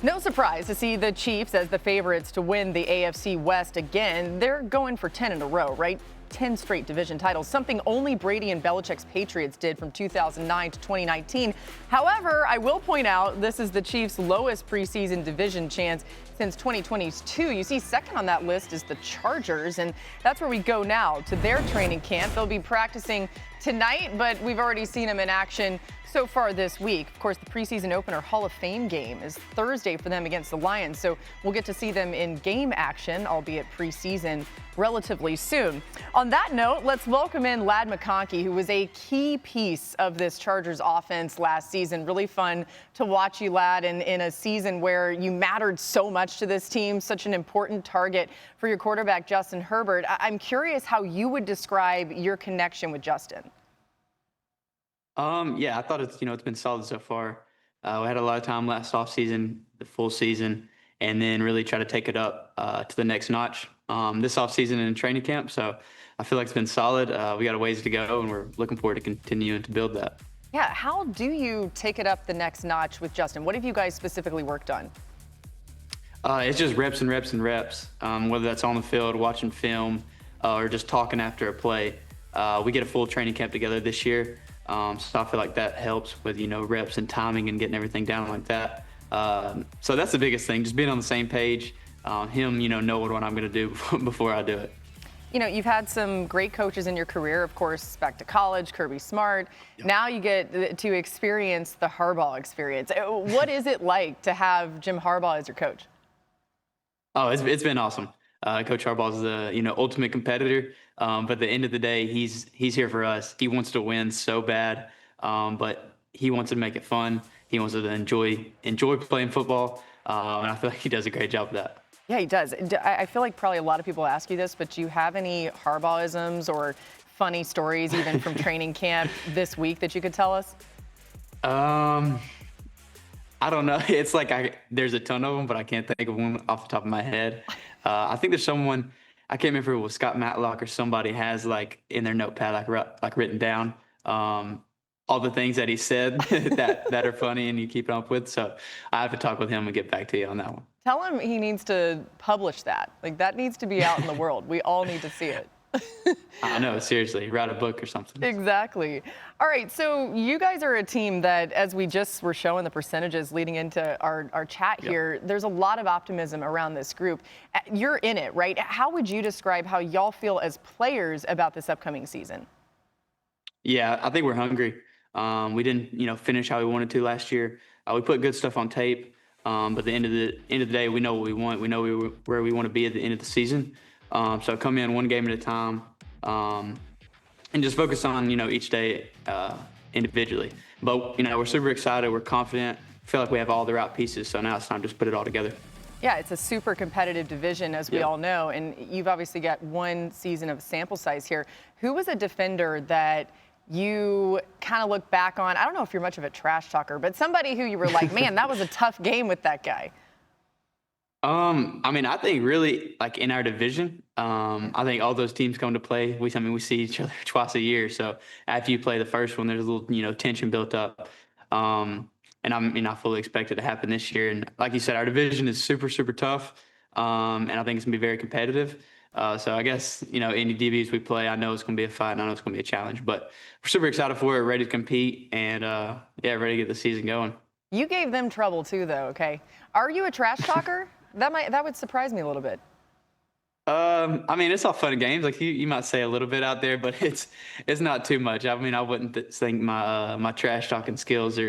No surprise to see the Chiefs as the favorites to win the AFC West again. They're going for 10 in a row, right? 10 straight division titles, something only Brady and Belichick's Patriots did from 2009 to 2019. However, I will point out this is the Chiefs' lowest preseason division chance since 2022. You see second on that list is the Chargers, and that's where we go now to their training camp. They'll be practicing tonight, but we've already seen them in action so far this week. Of course, the preseason opener Hall of Fame game is Thursday for them against the Lions, so we'll get to see them in game action, albeit preseason, relatively soon. On that note, let's welcome in Ladd McConkey, who was a key piece of this Chargers offense last season. Really fun to watch you, Ladd, in a season where you mattered so much to this team, such an important target for your quarterback, Justin Herbert. I'm curious how you would describe your connection with Justin. Yeah, I thought it's been solid so far. We had a lot of time last offseason, the full season, and then really try to take it up to the next notch this offseason in training camp. So I feel like it's been solid. We got a ways to go, and we're looking forward to continuing to build that. Yeah, how do you take it up the next notch with Justin? What have you guys specifically worked on? It's just reps and reps and reps, whether that's on the field, watching film, or just talking after a play. We get a full training camp together this year. So I feel like that helps with, reps and timing and getting everything down like that. So that's the biggest thing, just being on the same page, him, knowing what I'm going to do before I do it. You've had some great coaches in your career, of course, back to college, Kirby Smart. Yep. Now you get to experience the Harbaugh experience. What is it like to have Jim Harbaugh as your coach? Oh, it's been awesome. Coach Harbaugh is the ultimate competitor, but at the end of the day, he's here for us. He wants to win so bad, but he wants to make it fun. He wants to enjoy playing football, and I feel like he does a great job of that. Yeah, he does. I feel like probably a lot of people ask you this, but do you have any Harbaughisms or funny stories even from training camp this week that you could tell us? I don't know. It's like there's a ton of them, but I can't think of one off the top of my head. I think there's someone, I can't remember if it was Scott Matlock or somebody has like in their notepad like written down all the things that he said that are funny and you keep up with. So I have to talk with him and get back to you on that one. Tell him he needs to publish that. Like that needs to be out in the world. We all need to see it. I know, seriously, write a book or something. Exactly. All right, so you guys are a team that, as we just were showing the percentages leading into our chat here, there's a lot of optimism around this group. You're in it, right? How would you describe how y'all feel as players about this upcoming season? Yeah, I think we're hungry. We didn't, finish how we wanted to last year. We put good stuff on tape, but at the end of the day, we know what we want. We know where we want to be at the end of the season. So come in one game at a time and just focus on, each day individually. But, we're super excited. We're confident. Feel like we have all the right pieces. So now it's time to just put it all together. Yeah, it's a super competitive division, as we all know. And you've obviously got one season of sample size here. Who was a defender that you kind of look back on? I don't know if you're much of a trash talker, but somebody who you were like, man, that was a tough game with that guy. I think really like in our division, I think all those teams come to play. We see each other twice a year. So after you play the first one, there's a little, tension built up. And I fully expect it to happen this year. And like you said, our division is super, super tough. And I think it's gonna be very competitive. So I guess, any DBs we play, I know it's gonna be a fight and I know it's gonna be a challenge, but we're super excited for it, ready to compete and, ready to get the season going. You gave them trouble too, though. Okay. Are you a trash talker? That would surprise me a little bit. It's all fun and games. Like you might say a little bit out there, but it's not too much. I wouldn't think my trash talking skills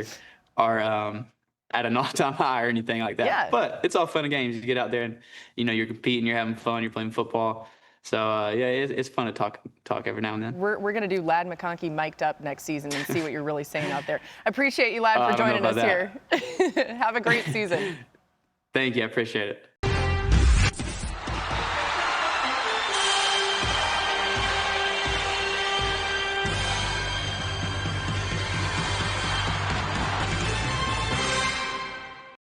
are at an all-time high or anything like that. Yeah. But it's all fun and games. You get out there and you're competing, you're having fun, you're playing football. So it's fun to talk every now and then. We're gonna do Ladd McConkey mic'd up next season and see what you're really saying out there. I appreciate you, Ladd, for joining us here. Have a great season. Thank you. I appreciate it.